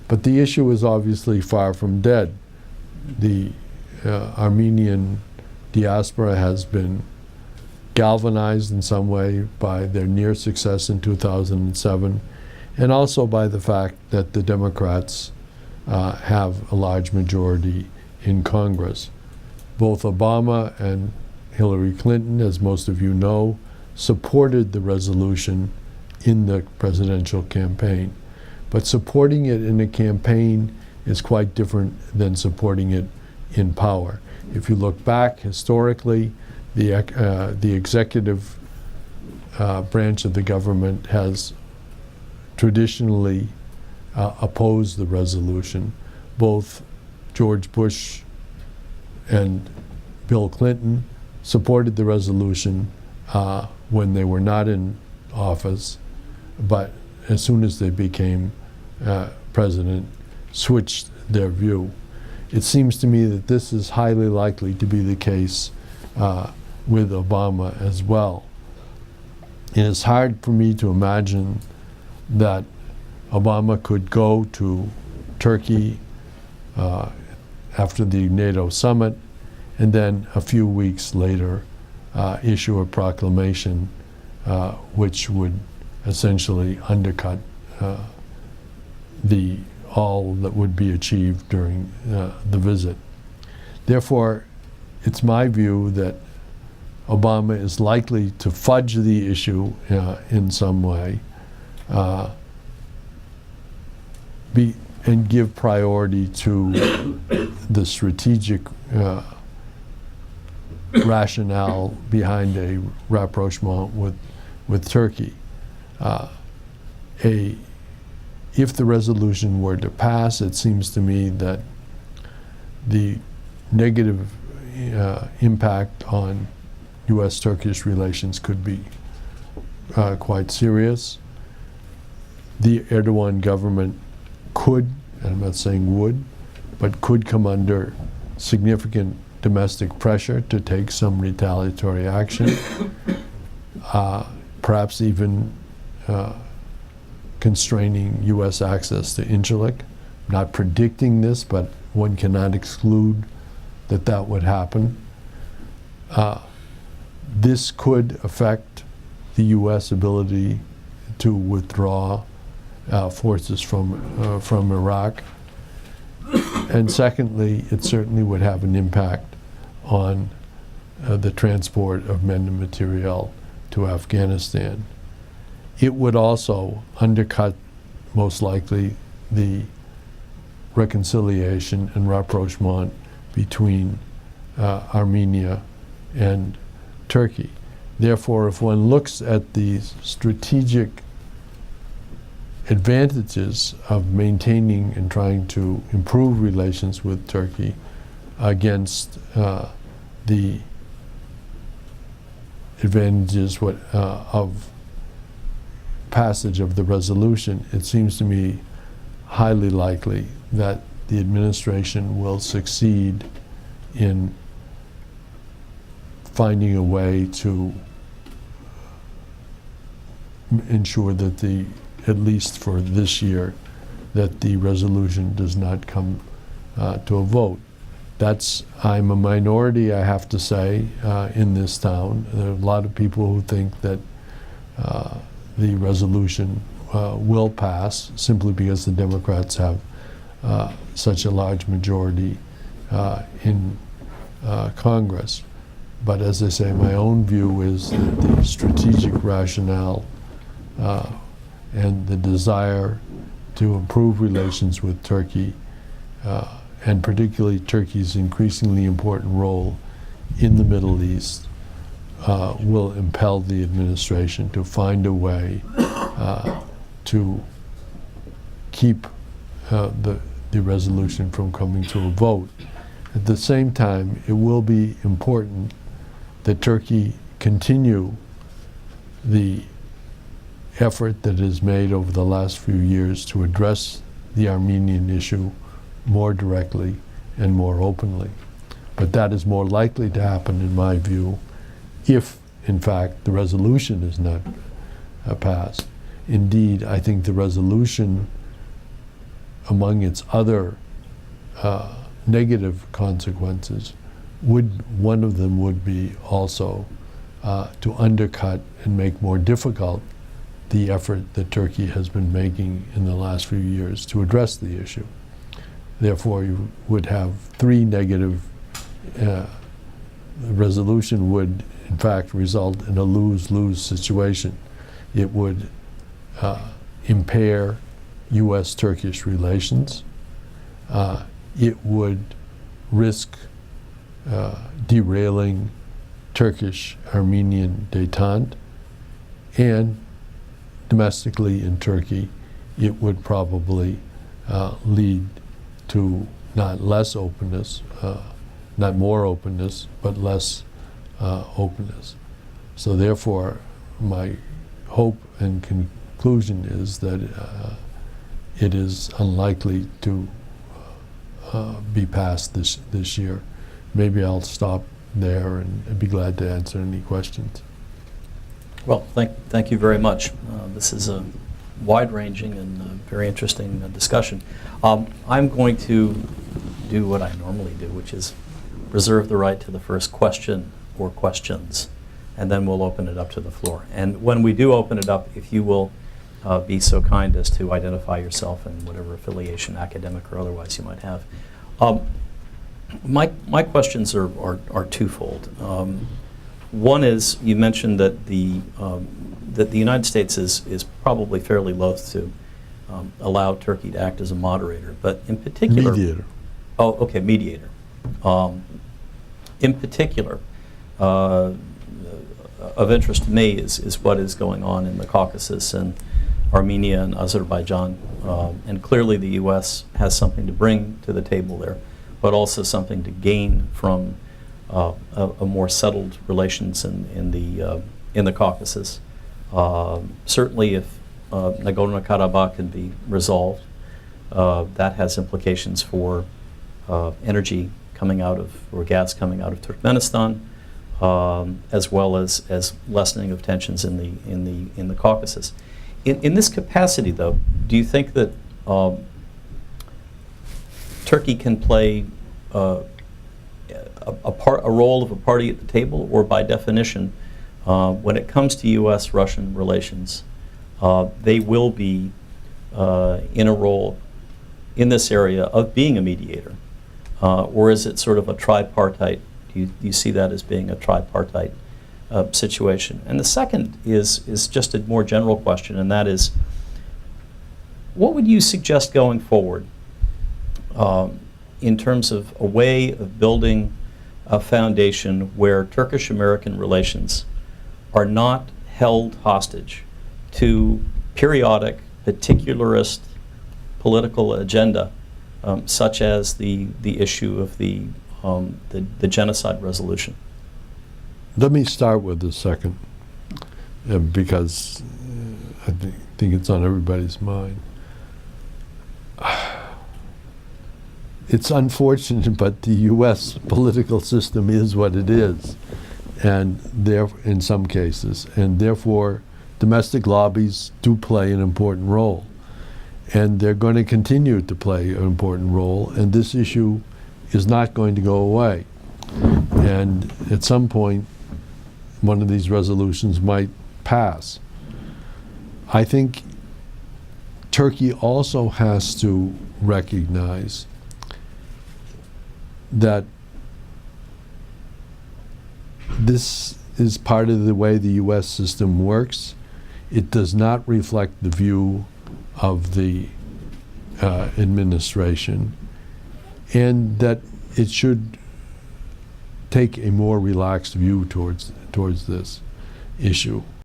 But the issue is obviously far from dead. The Armenian diaspora has been galvanized in some way by their near success in 2007, and also by the fact that the Democrats have a large majority in Congress. Both Obama and Hillary Clinton, as most of you know, supported the resolution in the presidential campaign. But supporting it in a campaign is quite different than supporting it in power. If you look back historically, the executive branch of the government has traditionally opposed the resolution. Both George Bush and Bill Clinton supported the resolution when they were not in office, but as soon as they became president, switched their view. It seems to me that this is highly likely to be the case with Obama as well. It is hard for me to imagine that Obama could go to Turkey after the NATO summit and then a few weeks later issue a proclamation which would essentially undercut all that would be achieved during the visit. Therefore, it's my view that Obama is likely to fudge the issue in some way and give priority to the strategic rationale behind a rapprochement with Turkey. If the resolution were to pass, it seems to me that the negative impact on U.S.-Turkish relations could be quite serious. The Erdogan government could, and I'm not saying would, but could come under significant domestic pressure to take some retaliatory action, perhaps even constraining U.S. access to Incirlik. I'm not predicting this, but one cannot exclude that that would happen. This could affect the U.S. ability to withdraw forces from Iraq. And secondly, it certainly would have an impact on the transport of men and materiel to Afghanistan. It would also undercut, most likely, the reconciliation and rapprochement between Armenia and Turkey. Therefore, if one looks at the strategic advantages of maintaining and trying to improve relations with Turkey against the advantages of passage of the resolution, it seems to me highly likely that the administration will succeed in finding a way to ensure that at least for this year, that the resolution does not come to a vote. I'm a minority, I have to say, in this town. There are a lot of people who think that the resolution will pass simply because the Democrats have such a large majority in Congress. But as I say, my own view is that the strategic rationale and the desire to improve relations with Turkey, and particularly Turkey's increasingly important role in the Middle East, will impel the administration to find a way to keep the resolution from coming to a vote. At the same time, it will be important that Turkey continue the effort that is made over the last few years to address the Armenian issue more directly and more openly. But that is more likely to happen, in my view, if, in fact, the resolution is not passed. Indeed, I think the resolution among its other negative consequences, one of them would be also to undercut and make more difficult the effort that Turkey has been making in the last few years to address the issue. Therefore, you would have three negative. The resolution would, in fact, result in a lose-lose situation. It would impair U.S.-Turkish relations. It would risk derailing Turkish-Armenian détente, and domestically in Turkey, it would probably lead to not less openness, not more openness, but less openness. So therefore, my hope and conclusion is that it is unlikely to be passed this year. Maybe I'll stop there, and I'd be glad to answer any questions. Well, thank you very much. This is a wide-ranging and very interesting discussion. I'm going to do what I normally do, which is reserve the right to the first question or questions, and then we'll open it up to the floor. And when we do open it up, if you will be so kind as to identify yourself and whatever affiliation, academic or otherwise, you might have. My questions are twofold. One is, you mentioned that the United States is probably fairly loath to allow Turkey to act as a moderator, but in particular... Mediator. Oh, okay, mediator. In particular, of interest to me is what is going on in the Caucasus and Armenia and Azerbaijan. And clearly the U.S. has something to bring to the table there, but also something to gain from a more settled relations in the Caucasus. Certainly, if Nagorno-Karabakh can be resolved, that has implications for energy coming out of, or gas coming out of Turkmenistan, as well as lessening of tensions in the Caucasus. In this capacity, though, do you think that Turkey can play a role of a party at the table, or by definition, when it comes to U.S.-Russian relations, they will be in a role in this area of being a mediator? Or is it sort of a tripartite? Do you see that as being a tripartite situation? And the second is just a more general question, and that is, what would you suggest going forward in terms of a way of building a foundation where Turkish-American relations are not held hostage to periodic, particularist political agenda, such as the issue of the genocide resolution? Let me start with the second, because I think it's on everybody's mind. It's unfortunate, but the U.S. political system is what it is, and in some cases, and therefore domestic lobbies do play an important role, and they're going to continue to play an important role, and this issue is not going to go away. And at some point, one of these resolutions might pass. I think Turkey also has to recognize that this is part of the way the U.S. system works. It does not reflect the view of the administration, and that it should take a more relaxed view towards this issue.